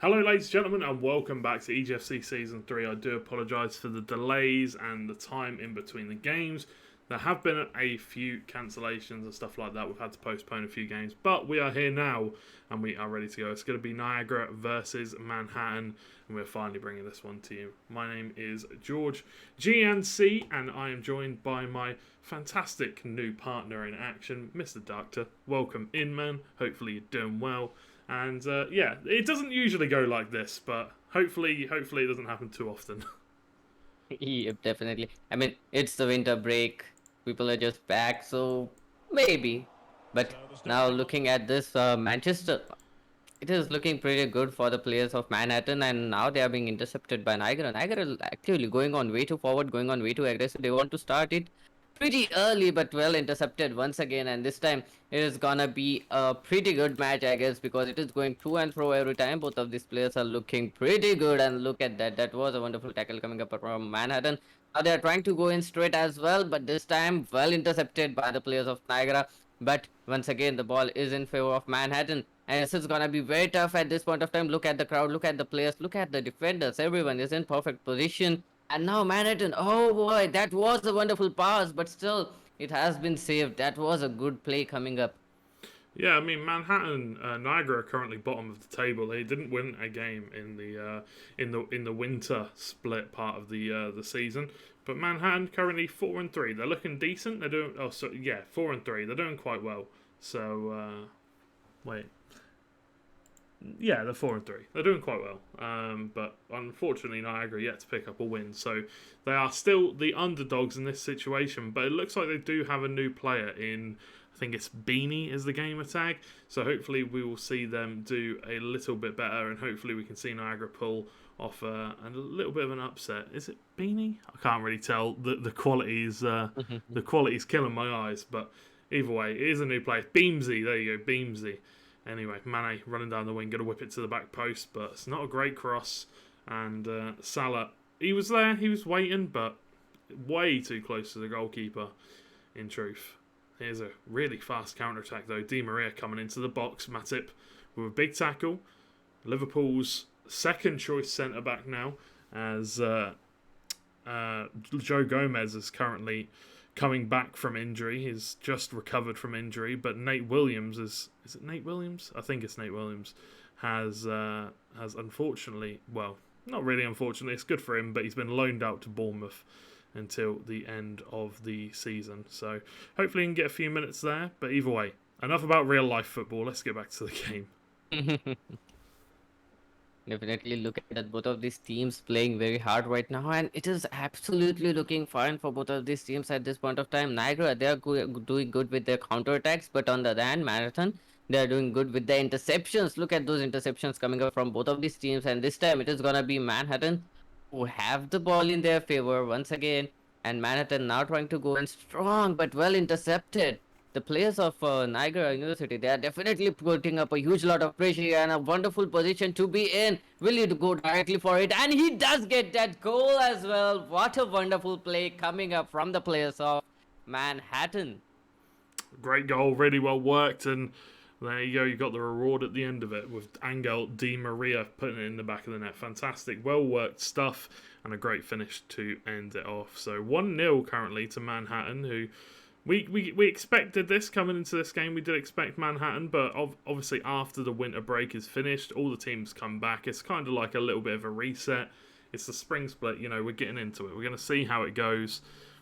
Hello, ladies and gentlemen, and welcome back to EGFC Season 3. I do apologise for the delays and the time in between the games. There have been a few cancellations and stuff like that. We've had to postpone a few games, but we are here now and we are ready to go. It's going to be Niagara versus Manhattan, and we're finally bringing this one to you. My name is George GNC, and I am joined by my fantastic new partner in action, Mr. Doctor. Welcome in, man. Hopefully you're doing well. And yeah, it doesn't usually go like this, but hopefully it doesn't happen too often. Yep, definitely. I mean, it's the winter break. People are just back, so maybe. But now looking at this, Manchester, it is looking pretty good for the players of Manhattan, and now they are being intercepted by Niagara. Niagara is actually going on way too forward, going on way too aggressive. They want to start it pretty early, but well intercepted once again. And this time it is gonna be a pretty good match, I guess, because it is going to and fro every time. Both of these players are looking pretty good, and look at that. That was a wonderful tackle coming up from Manhattan. Now they are trying to go in straight as well, but this time well intercepted by the players of Niagara. But once again, the ball is in favor of Manhattan. And this is gonna be very tough at this point of time. Look at the crowd, look at the players, look at the defenders. Everyone is in perfect position. And now Manhattan, oh boy, that was a wonderful pass, but still, it has been saved. That was a good play coming up. Yeah, I mean Manhattan, Niagara are currently bottom of the table. They didn't win a game in the winter split part of the season, but Manhattan currently 4-3. They're looking decent. They're doing 4-3. They're doing quite well. So wait. Yeah, they're 4-3. They're doing quite well, but unfortunately, Niagara yet to pick up a win. So they are still the underdogs in this situation. But it looks like they do have a new player in. I think it's Beanie is the gamer tag. So hopefully we will see them do a little bit better, and hopefully we can see Niagara pull off a little bit of an upset. Is it Beanie? I can't really tell. The quality's the quality's killing my eyes, but either way, it is a new player. Beamsy, there you go, Beamsy. Anyway, Mane running down the wing, going to whip it to the back post, but it's not a great cross. And Salah, he was there, he was waiting, but way too close to the goalkeeper, in truth. Here's a really fast counter-attack, though. Di Maria coming into the box. Matip with a big tackle. Liverpool's second choice centre-back now, as Joe Gomez is currently coming back from injury. He's just recovered from injury, but Nate Williams is it Nate Williams? I think it's Nate Williams. Has unfortunately, well, not really unfortunately, it's good for him, but he's been loaned out to Bournemouth until the end of the season. So hopefully he can get a few minutes there. But either way, enough about real life football. Let's get back to the game. Definitely look at that. Both of these teams playing very hard right now, and it is absolutely looking fine for both of these teams at this point of time. Niagara, they are doing good with their counter attacks, but on the other hand, Marathon, they are doing good with the interceptions. Look at those interceptions coming up from both of these teams, and this time it is gonna be Manhattan who have the ball in their favor once again, and Manhattan now trying to go in strong but well intercepted. The players of Niagara University, they are definitely putting up a huge lot of pressure and a wonderful position to be in. Will you go directly for it? And he does get that goal as well. What a wonderful play coming up from the players of Manhattan. Great goal, really well worked, and there you go. You got the reward at the end of it with Angel Di Maria putting it in the back of the net. Fantastic, well worked stuff, and a great finish to end it off. So 1-0 currently to Manhattan, who we expected this coming into this game. We did expect Manhattan, but obviously after the winter break is finished, all the teams come back. It's kind of like a little bit of a reset. It's the spring split. You know, we're getting into it. We're going to see how it goes.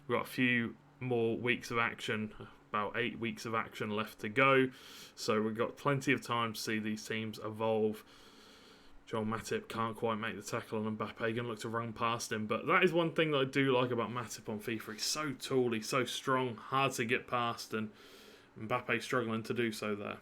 We've got a few more weeks of action. About 8 weeks of action left to go. So we've got plenty of time to see these teams evolve. Joel Matip can't quite make the tackle on Mbappe. Going to look to run past him. But that is one thing that I do like about Matip on FIFA. He's so tall, he's so strong, hard to get past, and Mbappe struggling to do so there.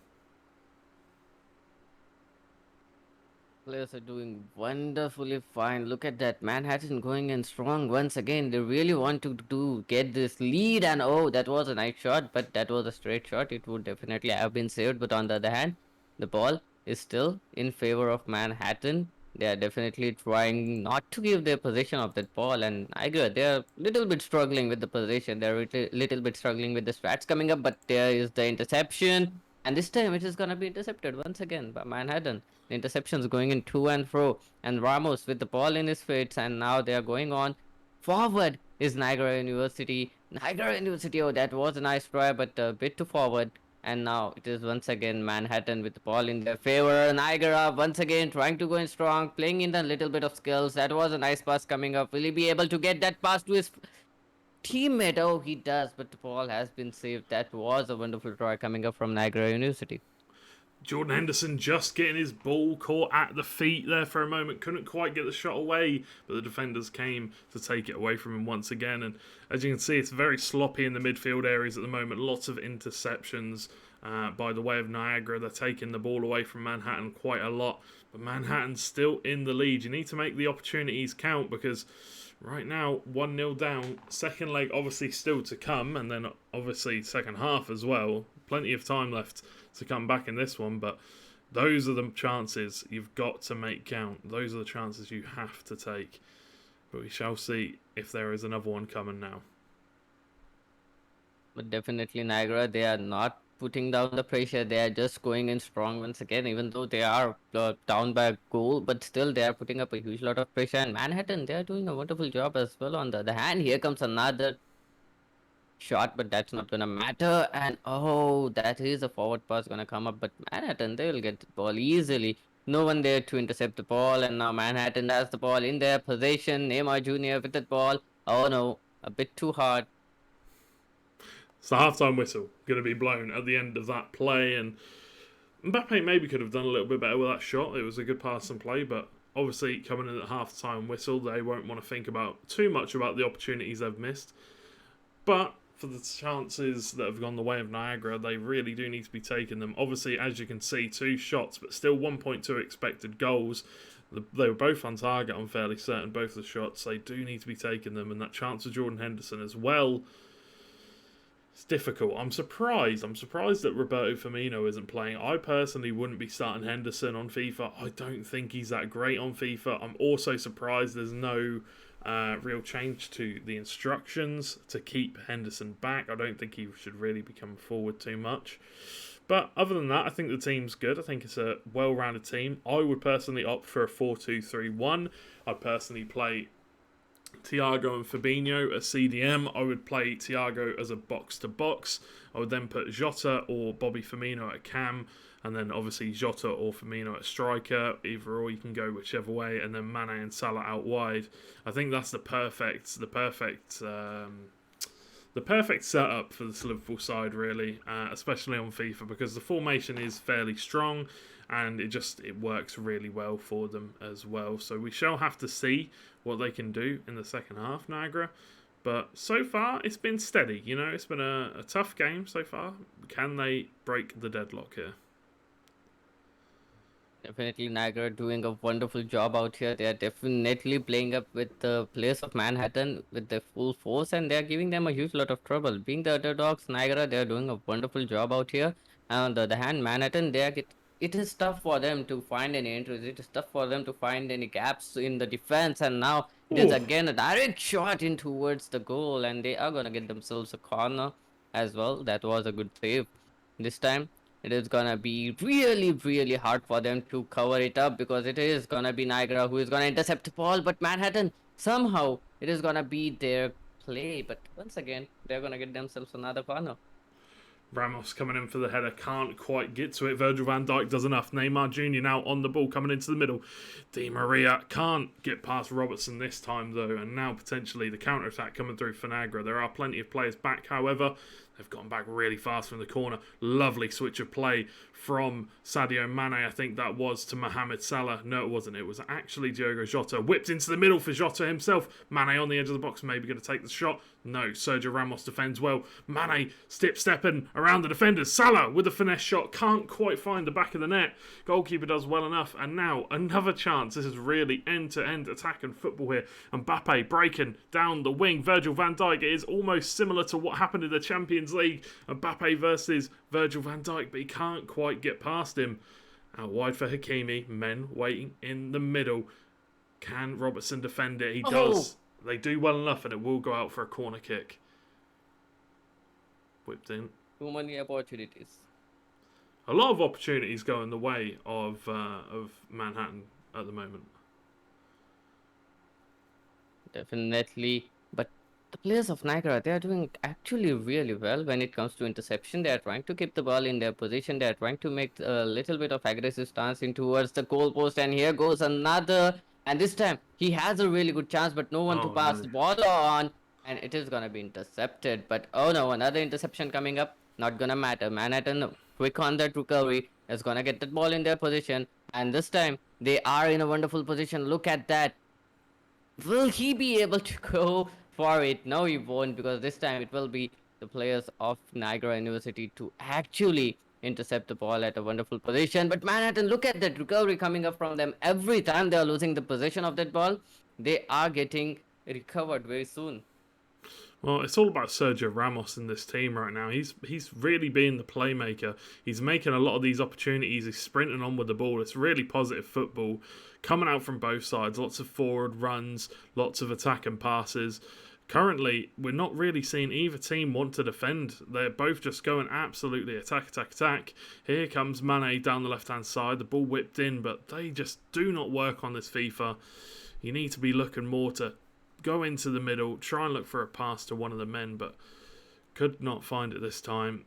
Players are doing wonderfully fine. Look at that. Manhattan going in strong once again. They really want to get this lead. And oh, that was a nice shot, but that was a straight shot. It would definitely have been saved. But on the other hand, the ball is still in favor of Manhattan. They are definitely trying not to give their possession of that ball. And I agree, they are a little bit struggling with the possession. They're a little bit struggling with the strats coming up. But there is the interception. And this time it is going to be intercepted once again by Manhattan. The interceptions going in to and fro. And Ramos with the ball in his feet. And now they are going on. Forward is Niagara University. Niagara University, oh, that was a nice try, but a bit too forward. And now it is once again Manhattan with the ball in their favor. Niagara once again trying to go in strong, playing in a little bit of skills. That was a nice pass coming up. Will he be able to get that pass to his teammate? Oh, he does, but the ball has been saved. That was a wonderful try coming up from Niagara University. Jordan Henderson just getting his ball caught at the feet there for a moment. Couldn't quite get the shot away, but the defenders came to take it away from him once again. And as you can see, it's very sloppy in the midfield areas at the moment. Lots of interceptions by the way of Niagara. They're taking the ball away from Manhattan quite a lot. But Manhattan's still in the lead. You need to make the opportunities count because right now, 1-0 down. Second leg obviously still to come, and then obviously second half as well. Plenty of time left to come back in this one, but those are the chances you've got to make count. Those are the chances you have to take. But we shall see if there is another one coming now. But definitely Niagara, they are not putting down the pressure. They are just going in strong once again, even though they are down by a goal, but still they are putting up a huge lot of pressure. And Manhattan, they are doing a wonderful job as well. On the other hand, here comes another shot, but that's not gonna matter. And oh, that is a forward pass gonna come up, but Manhattan, they will get the ball easily. No one there to intercept the ball, and now Manhattan has the ball in their possession. Neymar Jr. with the ball. Oh no, a bit too hard. It's the halftime whistle going to be blown at the end of that play, and Mbappe maybe could have done a little bit better with that shot. It was a good pass and play, but obviously coming in at halftime whistle, they won't want to think about too much about the opportunities they've missed. But for the chances that have gone the way of Niagara, they really do need to be taking them. Obviously, as you can see, 2 shots, but still 1.2 expected goals. They were both on target, I'm fairly certain, both the shots. They do need to be taking them, and that chance of Jordan Henderson as well. It's difficult. I'm surprised. That Roberto Firmino isn't playing. I personally wouldn't be starting Henderson on FIFA. I don't think he's that great on FIFA. I'm also surprised there's no real change to the instructions to keep Henderson back. I don't think he should really become forward too much. But other than that, I think the team's good. I think it's a well-rounded team. I would personally opt for a 4-2-3-1. I'd personally play Thiago and Fabinho as CDM. I would play Thiago as a box-to-box. I would then put Jota or Bobby Firmino at cam, and then obviously Jota or Firmino at striker. Either or, you can go whichever way, and then Mane and Salah out wide. I think that's the perfect setup for this Liverpool side, really, especially on FIFA, because the formation is fairly strong and it works really well for them as well. So we shall have to see what they can do in the second half, Niagara. But so far, it's been steady. It's been a tough game so far. Can they break the deadlock here? Definitely Niagara doing a wonderful job out here. They are definitely playing up with the players of Manhattan with their full force, and they are giving them a huge lot of trouble. Being the underdogs, Niagara, they are doing a wonderful job out here. And on the other hand, Manhattan, it is tough for them to find any entries. It is tough for them to find any gaps in the defense. And now it is Ooh. again a direct shot in towards the goal, and they are gonna get themselves a corner as well. That was a good save this time. It is gonna be really, really hard for them to cover it up because it is gonna be Niagara who is gonna intercept the ball, but Manhattan somehow it is gonna be their play. But once again, they're gonna get themselves another corner. Ramos coming in for the header, can't quite get to it. Virgil van Dijk does enough. Neymar Jr. now on the ball, coming into the middle. Di Maria can't get past Robertson this time, though, and now potentially the counter-attack coming through for Niagara. There are plenty of players back, however. They've gotten back really fast from the corner. Lovely switch of play from Sadio Mane, I think that was, to Mohamed Salah. No, it wasn't. It was actually Diogo Jota. Whipped into the middle for Jota himself. Mane on the edge of the box, maybe going to take the shot. No, Sergio Ramos defends well. Mane stepping around the defenders. Salah with a finesse shot. Can't quite find the back of the net. Goalkeeper does well enough. And now another chance. This is really end-to-end attack and football here. Mbappe breaking down the wing. Virgil van Dijk. It is almost similar to what happened in the Champions League. Mbappe versus Virgil van Dijk, but he can't quite get past him. Out wide for Hakimi. Men waiting in the middle. Can Robertson defend it? He does. They do well enough, and it will go out for a corner kick. Whipped in. Too many opportunities. a lot of opportunities going the way of Manhattan at the moment. Definitely. But the players of Niagara, they are doing actually really well when it comes to interception. They are trying to keep the ball in their position. They are trying to make a little bit of aggressive stance in towards the goal post. And here goes another. And this time he has a really good chance, but no one to Oh pass no. the ball on. And it is gonna be intercepted. But oh no, another interception coming up. Not gonna matter. Manhattan quick on that recovery is gonna get that ball in their position. And this time they are in a wonderful position. Look at that. Will he be able to go for it? No, he won't, because this time it will be the players of Niagara University to actually intercept the ball at a wonderful position. But Manhattan, look at that recovery coming up from them. Every time they are losing the possession of that ball, they are getting recovered very soon. Well, it's all about Sergio Ramos in this team right now. He's really being the playmaker. He's making a lot of these opportunities. He's sprinting on with the ball. It's really positive football coming out from both sides. Lots of forward runs, lots of attack and passes. Currently, we're not really seeing either team want to defend. They're both just going absolutely attack, attack, attack. Here comes Mane down the left-hand side. The ball whipped in, but they just do not work on this FIFA. You need to be looking more to go into the middle, try and look for a pass to one of the men, but could not find it this time.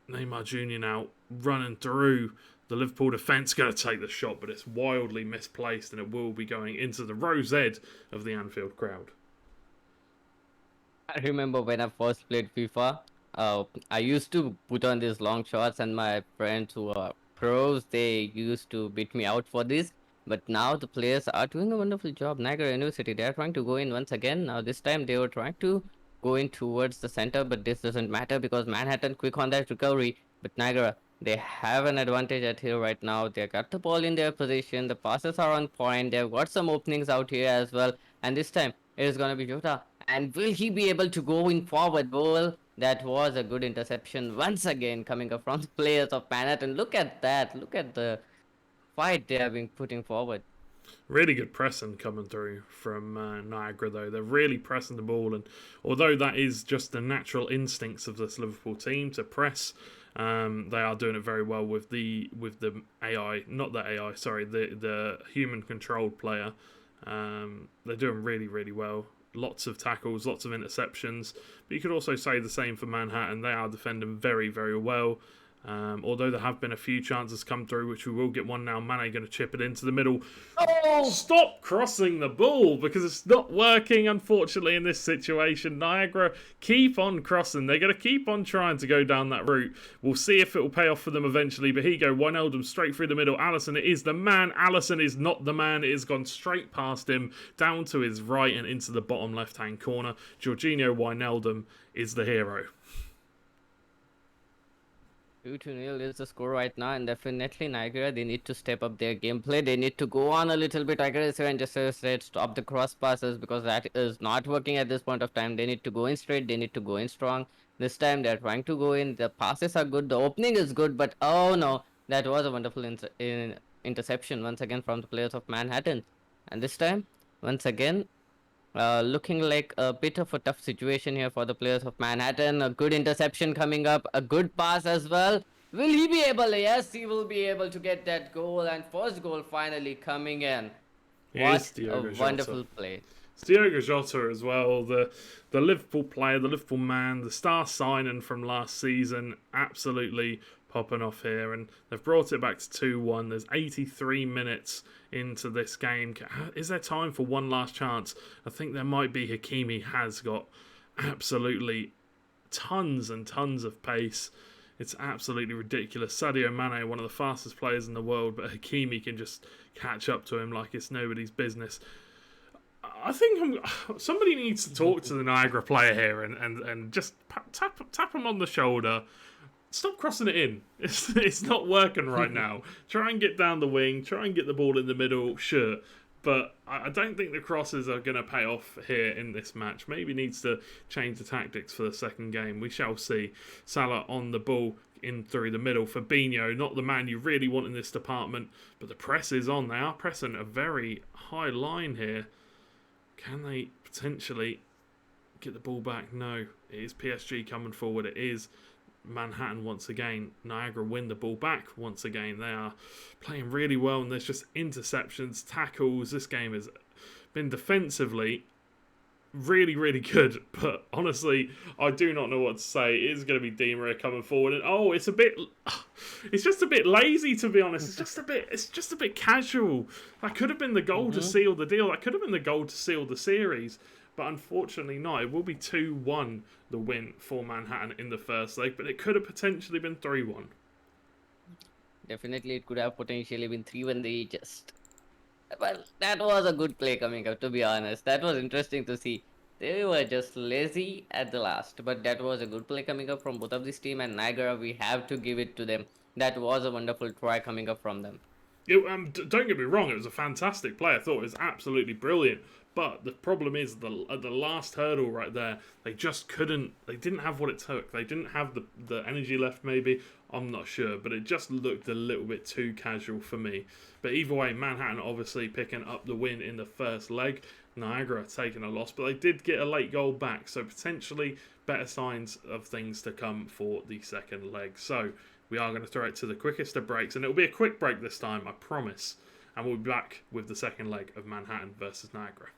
Neymar Jr. now running through the Liverpool defence, going to take the shot, but it's wildly misplaced and it will be going into the rose ed of the Anfield crowd. I remember when I first played FIFA, I used to put on these long shots, and my friends who are pros, they used to beat me out for this. But now the players are doing a wonderful job. Niagara University, they are trying to go in once again. Now this time they were trying to go in towards the center, but this doesn't matter because Manhattan quick on that recovery. But Niagara, they have an advantage at here right now. They got the ball in their position. The passes are on point. They've got some openings out here as well. And this time it is gonna be Jota. And will he be able to go in forward? Well, that was a good interception once again coming up from the players of Manhattan. Look at that. Look at the fight they have been putting forward. Really good pressing coming through from Niagara, though. They're really pressing the ball, and although that is just the natural instincts of this Liverpool team to press, they are doing it very well with the AI, not the AI, sorry, the human controlled player. They're doing really, really well. Lots of tackles, lots of interceptions. But you could also say the same for Manhattan. They are defending very, very well. Although there have been a few chances come through, which we will get one now. Mane going to chip it into the middle. Oh! Stop crossing the ball because it's not working, unfortunately, in this situation. Niagara keep on crossing. They're going to keep on trying to go down that route. We'll see if it will pay off for them eventually. But here you go, Wijnaldum straight through the middle. Alisson, it is the man. Alisson is not the man. It has gone straight past him, down to his right and into the bottom left-hand corner. Jorginho Wijnaldum is the hero. 2-0 is the score right now, and definitely Niagara, they need to step up their gameplay. They need to go on a little bit aggressive and just stop the cross passes because that is not working at this point of time. They need to go in straight, they need to go in strong. This time they're trying to go in. The passes are good, the opening is good, but oh no, that was a wonderful interception once again from the players of Manhattan. And this time, once again, looking like a bit of a tough situation here for the players of Manhattan. A good interception coming up, a good pass as well. Will he be able? Yes, he will be able to get that goal, and first goal finally coming in. What a wonderful play. It's Diogo Jota as well, the Liverpool player, the Liverpool man, the star signing from last season, absolutely popping off here, and they've brought it back to 2-1. There's 83 minutes into this game. Is there time for one last chance? I think there might be. Hakimi has got absolutely tons and tons of pace. It's absolutely ridiculous. Sadio Mane, one of the fastest players in the world, but Hakimi can just catch up to him like it's nobody's business. I think somebody needs to talk to the Niagara player here and just tap him on the shoulder. Stop crossing it in. It's not working right now. Try and get down the wing. Try and get the ball in the middle. Sure. But I don't think the crosses are going to pay off here in this match. Maybe needs to change the tactics for the second game. We shall see. Salah on the ball in through the middle. Fabinho, not the man you really want in this department. But the press is on. They are pressing a very high line here. Can they potentially get the ball back? No. It is PSG coming forward. It is Manhattan once again. Niagara win the ball back once again. They are playing really well, and there's just interceptions, tackles. This game has been defensively really, really good. But honestly, I do not know what to say. It is going to be Di Maria coming forward, and it's just a bit lazy, to be honest. It's just a bit casual. That could have been the goal to Mm-hmm. seal the deal. That could have been the goal to seal the series. But unfortunately not. It will be 2-1 the win for Manhattan in the first leg, but it could have potentially been 3-1. Definitely, it could have potentially been 3-1. They just. Well, that was a good play coming up, to be honest. That was interesting to see. They were just lazy at the last, but that was a good play coming up from both of this team and Niagara. We have to give it to them. That was a wonderful try coming up from them. Don't get me wrong, it was a fantastic play. I thought it was absolutely brilliant. But the problem is, at the last hurdle right there, they just couldn't. They didn't have what it took. They didn't have the energy left. Maybe I'm not sure, but it just looked a little bit too casual for me. But either way, Manhattan obviously picking up the win in the first leg. Niagara taking a loss, but they did get a late goal back, so potentially better signs of things to come for the second leg. So we are going to throw it to the quickest of breaks, and it'll be a quick break this time, I promise. And we'll be back with the second leg of Manhattan versus Niagara.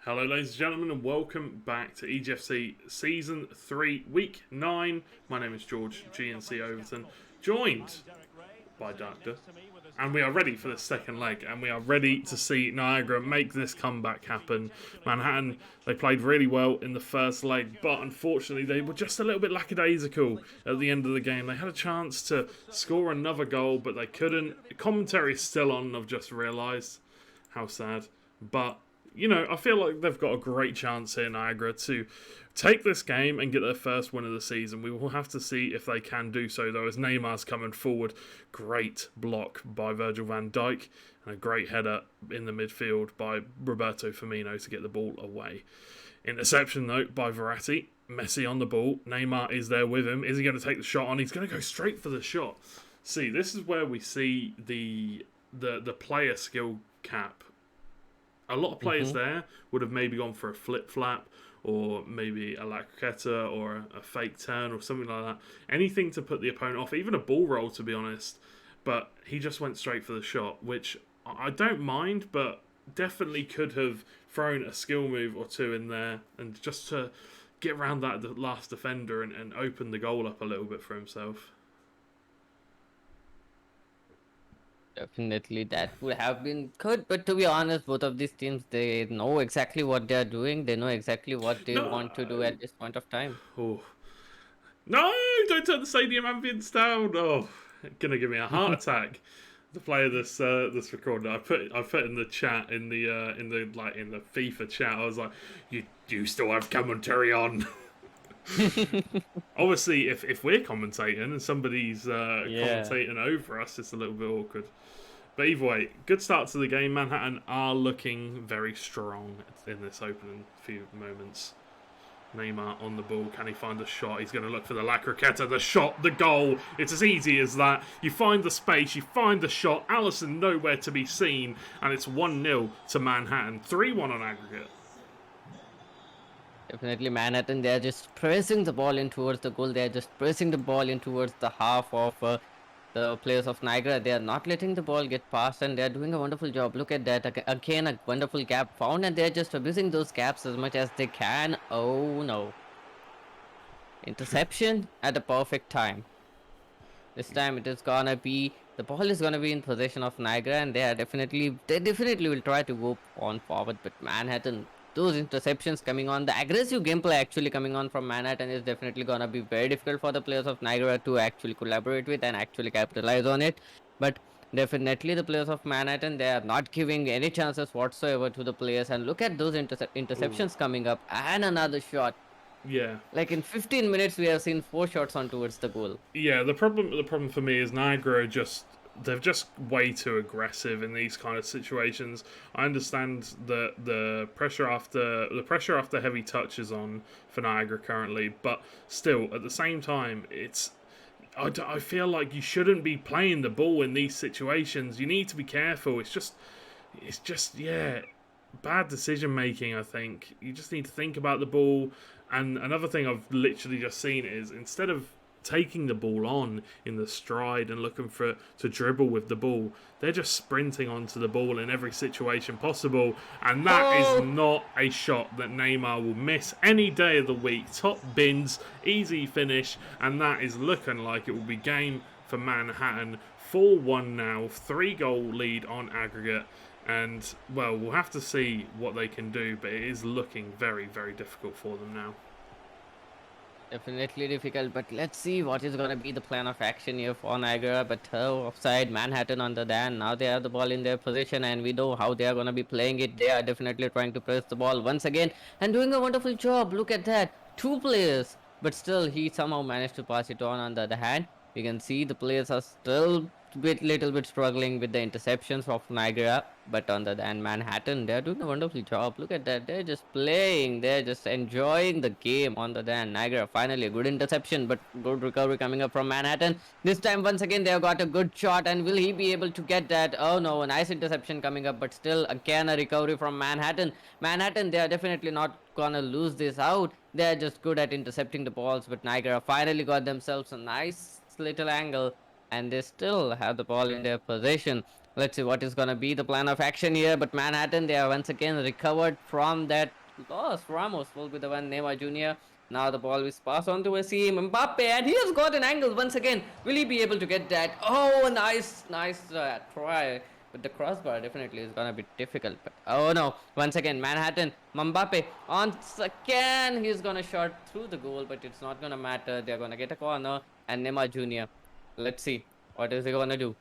Hello, ladies and gentlemen, and welcome back to EGFC Season 3, Week 9. My name is George, GNC Overton, joined by Doctor, and we are ready for the second leg, and we are ready to see Niagara make this comeback happen. Manhattan, they played really well in the first leg, but unfortunately they were just a little bit lackadaisical at the end of the game. They had a chance to score another goal, but they couldn't. The commentary is still on, I've just realised. How sad. But you know, I feel like they've got a great chance here, Niagara, to take this game and get their first win of the season. We will have to see if they can do so, though, as Neymar's coming forward. Great block by Virgil van Dijk and a great header in the midfield by Roberto Firmino to get the ball away. Interception, though, by Verratti. Messi on the ball. Neymar is there with him. Is he going to take the shot on? He's going to go straight for the shot. See, this is where we see the player skill cap. A lot of players there would have maybe gone for a flip-flap or maybe a La Croqueta or a fake turn or something like that. Anything to put the opponent off, even a ball roll, to be honest. But he just went straight for the shot, which I don't mind, but definitely could have thrown a skill move or two in there and just to get around that last defender and open the goal up a little bit for himself. Definitely, that would have been good. But to be honest, both of these teams, they know exactly what they are doing. They know exactly what they want to do at this point of time. Oh. No, don't turn the stadium ambience down. Oh, gonna give me a heart attack. To play this recording, I put in the chat in the FIFA chat. I was like, you still have commentary on. Obviously, if we're commentating and somebody's commentating over us, it's a little bit awkward. But either way, good start to the game. Manhattan are looking very strong in this opening few moments. Neymar on the ball. Can he find a shot? He's going to look for the La Croqueta, the shot, the goal. It's as easy as that. You find the space, you find the shot. Allison nowhere to be seen. And it's 1-0 to Manhattan. 3-1 on aggregate. Definitely, Manhattan, they're just pressing the ball in towards the goal. They're just pressing the ball in towards the half of the players of Niagara. They are not letting the ball get past, and they're doing a wonderful job. Look at that. Again, a wonderful gap found, and they're just abusing those gaps as much as they can. Oh, no. Interception at the perfect time. This time it is gonna be, the ball is gonna be in possession of Niagara, and they definitely will try to go on forward, but Manhattan, those interceptions coming on, the aggressive gameplay actually coming on from Manhattan is definitely gonna be very difficult for the players of Niagara to actually collaborate with and actually capitalize on it. But definitely the players of Manhattan, they are not giving any chances whatsoever to the players, and look at those interceptions coming up, and another shot. Yeah. Like in 15 minutes, we have seen 4 shots on towards the goal. Yeah, the problem for me is Niagara they're just way too aggressive in these kind of situations. I understand that the pressure after heavy touches on for Niagara currently, but still at the same time, I feel like you shouldn't be playing the ball in these situations. You need to be careful. It's just bad decision making. I think you just need to think about the ball. And another thing I've literally just seen is instead of taking the ball on in the stride and looking to dribble with the ball, they're just sprinting onto the ball in every situation possible, and that is not a shot that Neymar will miss any day of the week. Top bins, easy finish, and that is looking like it will be game for Manhattan. 4-1 now, 3-goal lead on aggregate, and well, we'll have to see what they can do, but it is looking very, very difficult for them now. Definitely difficult, but let's see what is going to be the plan of action here for Niagara. But offside, Manhattan on the Dan. Now they have the ball in their position, and we know how they are going to be playing it. They are definitely trying to press the ball once again and doing a wonderful job. Look at that. 2 players, but still he somehow managed to pass it on the other hand. You can see the players are still little bit struggling with the interceptions of Niagara, but on the other hand, Manhattan, they're doing a wonderful job. Look at that, they're just playing, they're just enjoying the game. On the other hand, Niagara, finally a good interception, but good recovery coming up from Manhattan. This time once again they have got a good shot, and will he be able to get that? Oh no, a nice interception coming up, but still again a recovery from Manhattan. They are definitely not gonna lose this out. They're just good at intercepting the balls, but Niagara finally got themselves a nice little angle, and they still have the ball in their possession. Let's see what is gonna be the plan of action here. But Manhattan, they are once again recovered from that loss. Ramos will be the one. Neymar Jr. Now the ball is passed on to Asim Mbappe, and he has got an angle once again. Will he be able to get that? Oh, nice try. But the crossbar definitely is gonna be difficult. But oh no, once again Manhattan, Mbappe on second. He's gonna shot through the goal, but it's not gonna matter. They're gonna get a corner, and Neymar Jr. Let's see what is he gonna do.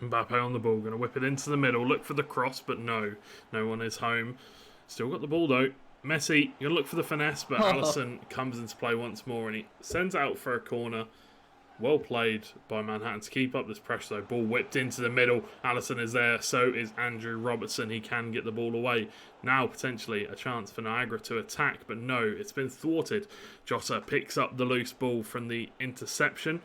Mbappe on the ball, going to whip it into the middle, look for the cross, but no one is home. Still got the ball though. Messi, you're going to look for the finesse, but Alisson comes into play once more and he sends it out for a corner. Well played by Manhattan to keep up this pressure though. Ball whipped into the middle. Alisson is there, so is Andrew Robertson. He can get the ball away. Now potentially a chance for Niagara to attack, but no, it's been thwarted. Jota picks up the loose ball from the interception.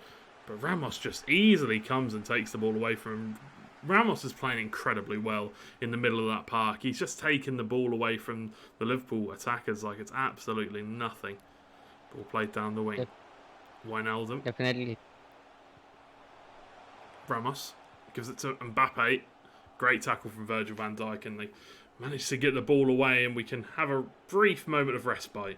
But Ramos just easily comes and takes the ball away from him. Ramos is playing incredibly well in the middle of that park. He's just taken the ball away from the Liverpool attackers like it's absolutely nothing. Ball played down the wing. Wijnaldum. Definitely. Ramos gives it to Mbappe. Great tackle from Virgil van Dijk, and they manage to get the ball away, and we can have a brief moment of respite.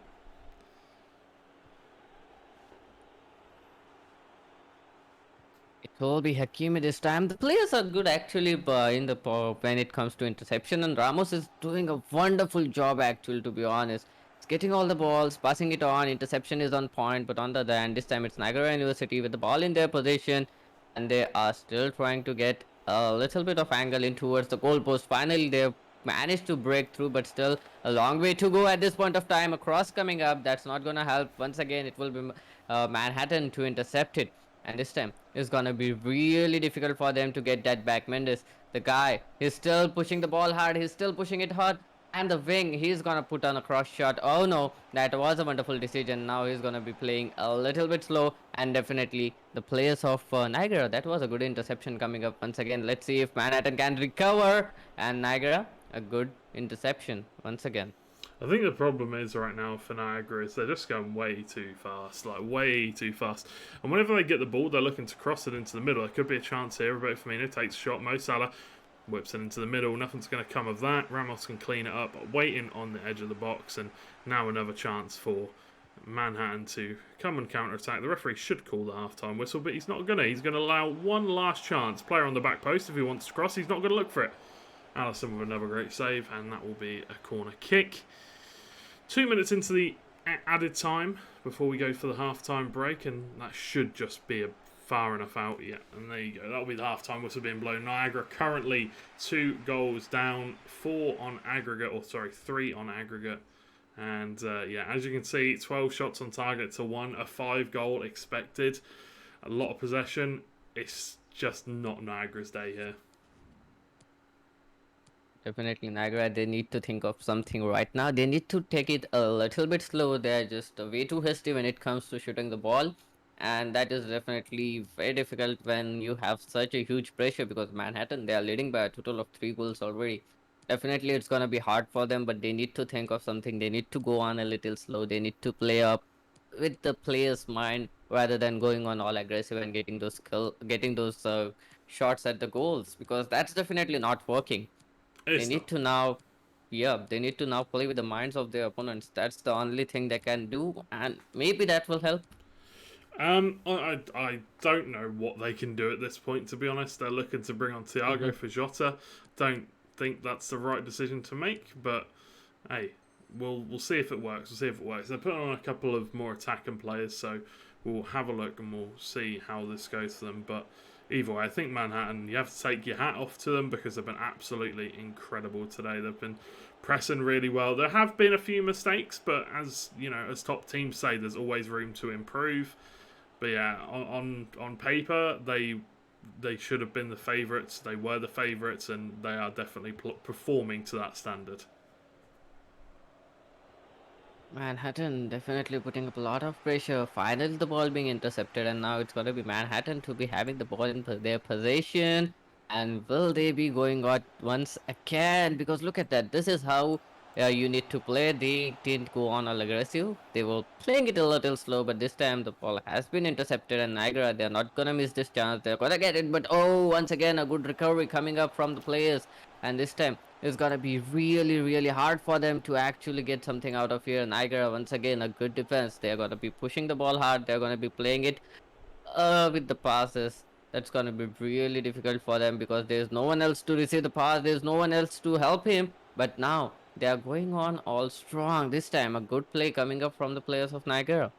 It will be Hakimi this time. The players are good actually when it comes to interception, and Ramos is doing a wonderful job actually, to be honest. He's getting all the balls, passing it on. Interception is on point, but on the other hand, this time it's Niagara University with the ball in their possession, and they are still trying to get a little bit of angle in towards the goalpost. Finally, they've managed to break through, but still a long way to go at this point of time. A cross coming up, that's not gonna help. Once again, it will be Manhattan to intercept it. And this time, it's gonna be really difficult for them to get that back. Mendes, the guy, he's still pushing the ball hard. He's still pushing it hard. And the wing, he's gonna put on a cross shot. Oh no, that was a wonderful decision. Now he's gonna be playing a little bit slow. And definitely the players of Niagara, that was a good interception coming up once again. Let's see if Manhattan can recover. And Niagara, a good interception once again. I think the problem is right now for Niagara is they're just going way too fast, like way too fast. And whenever they get the ball, they're looking to cross it into the middle. There could be a chance here. Roberto Firmino takes a shot. Mo Salah whips it into the middle. Nothing's going to come of that. Ramos can clean it up, waiting on the edge of the box. And now another chance for Manhattan to come and counter-attack. The referee should call the half-time whistle, but he's not going to. He's going to allow one last chance. Player on the back post, if he wants to cross, he's not going to look for it. Alisson with another great save, and that will be a corner kick. 2 minutes into the added time before we go for the half-time break, and that should just be far enough out yet. And there you go. That'll be the half-time whistle being blown. Niagara currently 2 goals down, 3 on aggregate. And yeah, as you can see, 12 shots on target to 1, a 5-goal expected. A lot of possession. It's just not Niagara's day here. Definitely, Niagara, they need to think of something right now. They need to take it a little bit slow. They're just way too hasty when it comes to shooting the ball. And that is definitely very difficult when you have such a huge pressure, because Manhattan, they are leading by a total of 3 goals already. Definitely, it's going to be hard for them, but they need to think of something. They need to go on a little slow. They need to play up with the player's mind rather than going on all aggressive and getting those shots at the goals, because that's definitely not working. They need to now play with the minds of their opponents. That's the only thing they can do, and maybe that will help. I don't know what they can do at this point, to be honest. They're looking to bring on Thiago for Jota. Don't think that's the right decision to make, but hey, we'll see if it works. They're putting on a couple of more attacking players, so we'll have a look and we'll see how this goes for them. But either way, I think Manhattan, you have to take your hat off to them because they've been absolutely incredible today. They've been pressing really well. There have been a few mistakes, but as you know, as top teams say, there's always room to improve. But yeah, on paper, they should have been the favourites. They were the favourites, and they are definitely performing to that standard. Manhattan definitely putting up a lot of pressure. Finally, the ball being intercepted, and now it's going to be Manhattan to be having the ball in their possession. And will they be going out once again? Because look at that. This is how you need to play. They didn't go on all aggressive. They were playing it a little slow, but this time the ball has been intercepted, and Niagara, they're not gonna miss this chance. They're gonna get it, but oh, once again, a good recovery coming up from the players, and this time it's gonna be really, really hard for them to actually get something out of here. Niagara, once again, a good defense. They're gonna be pushing the ball hard. They're gonna be playing it with the passes. That's gonna be really difficult for them because there's no one else to receive the pass. There's no one else to help him. But now they are going on all strong. This time, a good play coming up from the players of Niagara.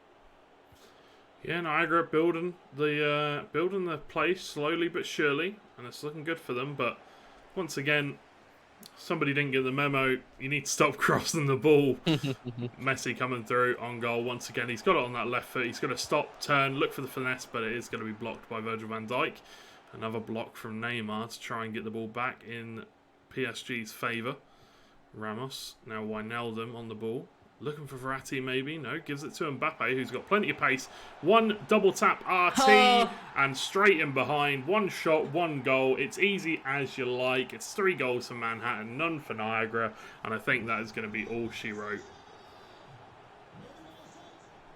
Yeah, Niagara building the play slowly but surely, and it's looking good for them. But once again, somebody didn't get the memo. You need to stop crossing the ball. Messi coming through on goal once again. He's got it on that left foot. He's going to stop, turn, look for the finesse, but it is going to be blocked by Virgil van Dijk. Another block from Neymar to try and get the ball back in PSG's favour. Ramos, now Wijnaldum on the ball. Looking for Verratti maybe. No, gives it to Mbappe, who's got plenty of pace. One double tap RT and straight in behind. One shot, one goal. It's easy as you like. It's 3 goals for Manhattan, none for Niagara. And I think that is going to be all she wrote.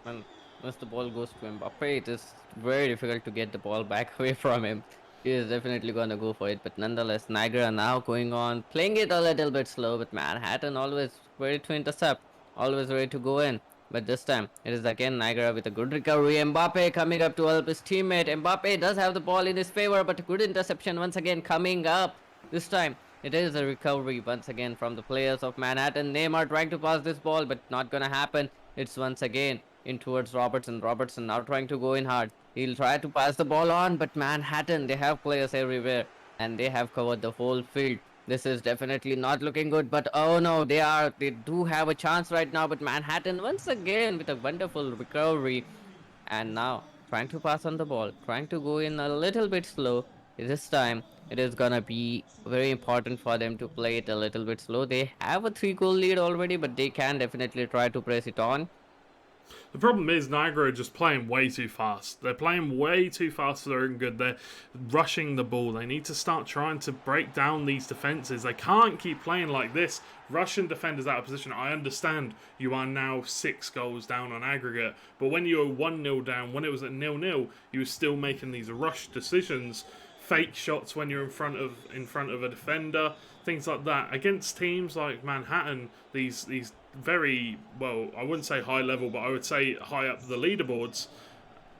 And once the ball goes to Mbappe, it is very difficult to get the ball back away from him. He is definitely going to go for it. But nonetheless, Niagara now going on, playing it a little bit slow. But Manhattan always ready to intercept, always ready to go in. But this time, it is again Niagara with a good recovery. Mbappe coming up to help his teammate. Mbappe does have the ball in his favor, but a good interception once again coming up. This time, it is a recovery once again from the players of Manhattan. Neymar trying to pass this ball, but not going to happen. It's once again in towards Robertson. Robertson now trying to go in hard. He'll try to pass the ball on, but Manhattan, they have players everywhere and they have covered the whole field. This is definitely not looking good, but oh no, they do have a chance right now. But Manhattan once again with a wonderful recovery, and now trying to pass on the ball, trying to go in a little bit slow. This time it is gonna be very important for them to play it a little bit slow. They have a 3-goal lead already, but they can definitely try to press it on. The problem is Niagara are just playing way too fast. They're playing way too fast for their own good. They're rushing the ball. They need to start trying to break down these defences. They can't keep playing like this. Russian defenders out of position. I understand you are now 6 goals down on aggregate, but when you were 1-0 down, when it was at 0-0, you were still making these rushed decisions. Fake shots when you're in front of a defender, things like that. Against teams like Manhattan, these very, well, I wouldn't say high level, but I would say high up the leaderboards.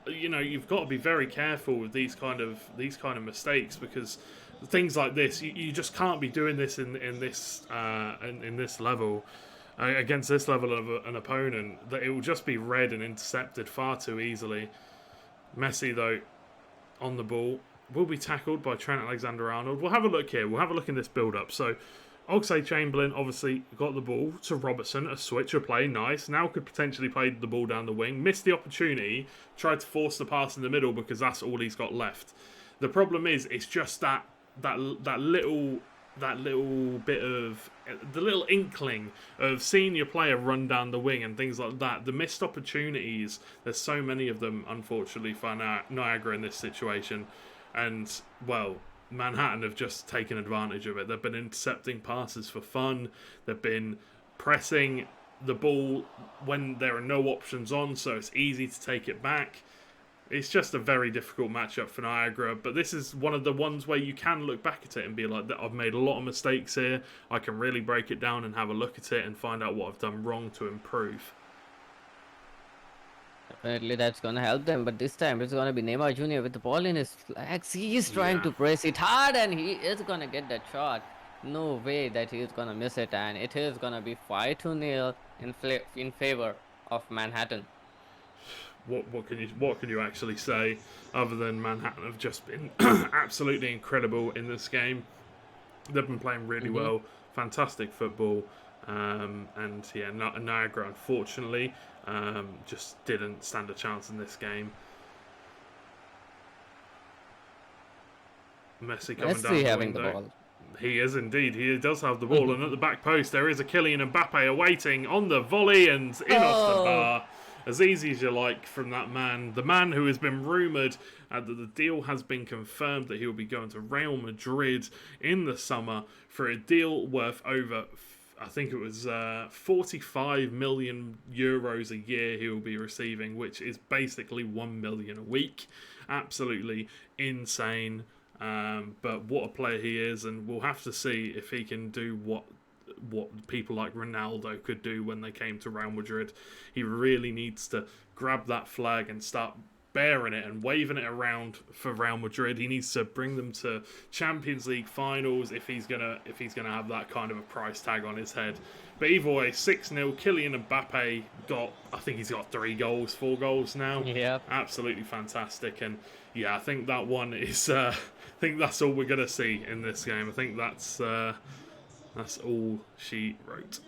You know, you've got to be very careful with these kind of mistakes, because things like this, you just can't be doing this in this level against this level of an opponent. That it will just be read and intercepted far too easily. Messi though on the ball will be tackled by Trent Alexander-Arnold. We'll have a look here. We'll have a look in this build-up. So, Oxlade-Chamberlain obviously got the ball to Robertson, a switcher play, nice. Now could potentially play the ball down the wing. Missed the opportunity, tried to force the pass in the middle because that's all he's got left. The problem is, it's just that little bit of the little inkling of seeing your player run down the wing and things like that. The missed opportunities, there's so many of them, unfortunately, for Niagara in this situation. And, well, Manhattan have just taken advantage of it. They've been intercepting passes for fun. They've been pressing the ball when there are no options on, so it's easy to take it back. It's just a very difficult matchup for Niagara, but this is one of the ones where you can look back at it and be like, I've made a lot of mistakes here. I can really break it down and have a look at it and find out what I've done wrong to improve. Definitely that's gonna help them, but this time it's gonna be Neymar Jr. with the ball in his legs. He is trying to press it hard and he is gonna get that shot. No way that he is gonna miss it, and it is gonna be 5-0 in favor of Manhattan. What can you actually say other than Manhattan have just been absolutely incredible in this game? They've been playing really well, fantastic football, and yeah, Niagara unfortunately just didn't stand a chance in this game. Messi coming down the having window. the ball. He is indeed. He does have the ball, and at the back post there is a Kylian Mbappe awaiting on the volley and in off the bar. As easy as you like from that man. The man who has been rumoured that the deal has been confirmed that he will be going to Real Madrid in the summer for a deal worth over I think it was 45 million euros a year he will be receiving, which is basically 1 million a week. Absolutely insane. But what a player he is, and we'll have to see if he can do what people like Ronaldo could do when they came to Real Madrid. He really needs to grab that flag and start bearing it and waving it around for Real Madrid. He needs to bring them to Champions League finals if he's gonna have that kind of a price tag on his head. But either way, 6-0. Kylian Mbappe I think he's got 4 goals now. Yeah. Absolutely fantastic. And yeah, I think that one is I think that's all we're gonna see in this game. I think that's all she wrote.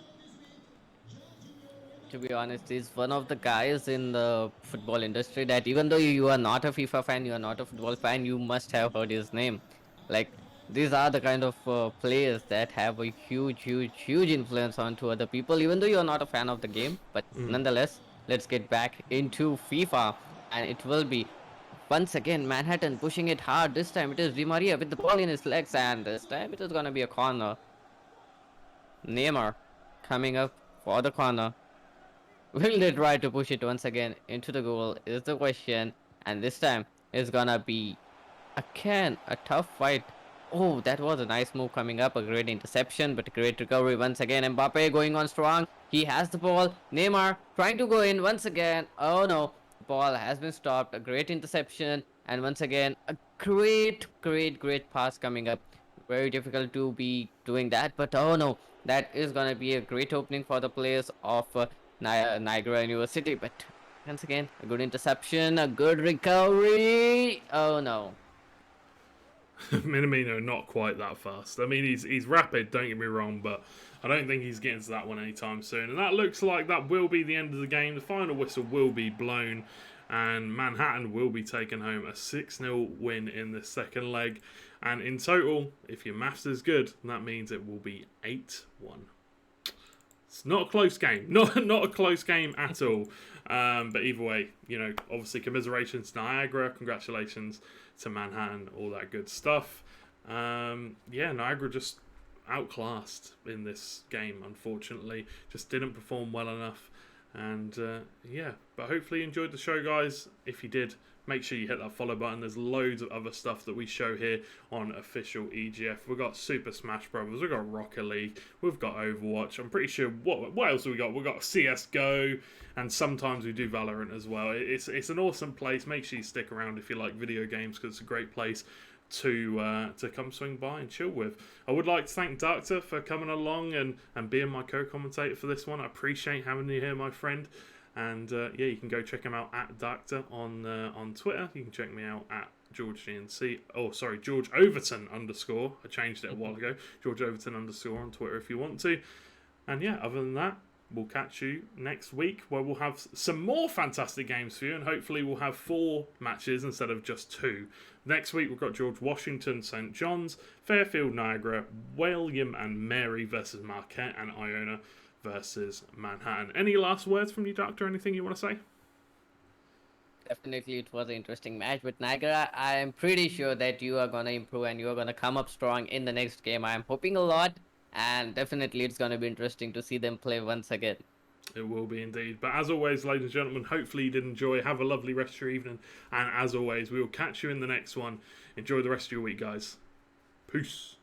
To be honest, he's one of the guys in the football industry that even though you are not a FIFA fan, you are not a football fan, you must have heard his name. Like, these are the kind of players that have a huge influence onto other people, even though you are not a fan of the game. But nonetheless, let's get back into FIFA, and it will be once again Manhattan pushing it hard. This time it is Di Maria with the ball in his legs, and this time it is gonna be a corner. Neymar coming up for the corner. Will they try to push it once again into the goal is the question. And this time it's gonna be again a tough fight. Oh, that was a nice move coming up. A great interception, but a great recovery once again. Mbappe going on strong. He has the ball. Neymar trying to go in once again. Oh no. The ball has been stopped. A great interception. And once again, a great pass coming up. Very difficult to be doing that. But oh no. That is going to be a great opening for the players of Niagara University. But once again, a good interception, a good recovery. Oh no. Minamino not quite that fast. I mean, he's rapid, don't get me wrong, but I don't think he's getting to that one anytime soon. And that looks like that will be the end of the game. The final whistle will be blown, and Manhattan will be taking home a 6-0 win in the second leg. And in total, if your maths is good, that means it will be 8-1. It's not a close game. Not a close game at all. But either way, obviously commiserations to Niagara. Congratulations to Manhattan. All that good stuff. Niagara just outclassed in this game, unfortunately. Just didn't perform well enough. And but hopefully you enjoyed the show, guys. If you did, make sure you hit that follow button. There's loads of other stuff that we show here on official EGF. We've got Super Smash Brothers, we've got Rocket League, we've got Overwatch. I'm pretty sure, what else have we got? We've got CSGO, and sometimes we do Valorant as well. It's an awesome place. Make sure you stick around if you like video games, because it's a great place to come swing by and chill with. I would like to thank Doctor for coming along and being my co-commentator for this one. I appreciate having you here, my friend. And you can go check him out at Doctor on Twitter. You can check me out at George Overton _ I changed it a while ago. George Overton _ on Twitter if you want to. And other than that, we'll catch you next week, where we'll have some more fantastic games for you, and hopefully we'll have 4 matches instead of just 2. Next week we've got George Washington, St. John's, Fairfield, Niagara, William and Mary versus Marquette, and Iona versus Manhattan. Any last words from you, Doctor? Anything you want to say? Definitely, it was an interesting match with Niagara. I am pretty sure that you are going to improve and you are going to come up strong in the next game. I am hoping a lot, and definitely it's going to be interesting to see them play once again. It will be indeed. But as always, ladies and gentlemen, hopefully you did enjoy. Have a lovely rest of your evening. And as always, we will catch you in the next one. Enjoy the rest of your week, guys. Peace.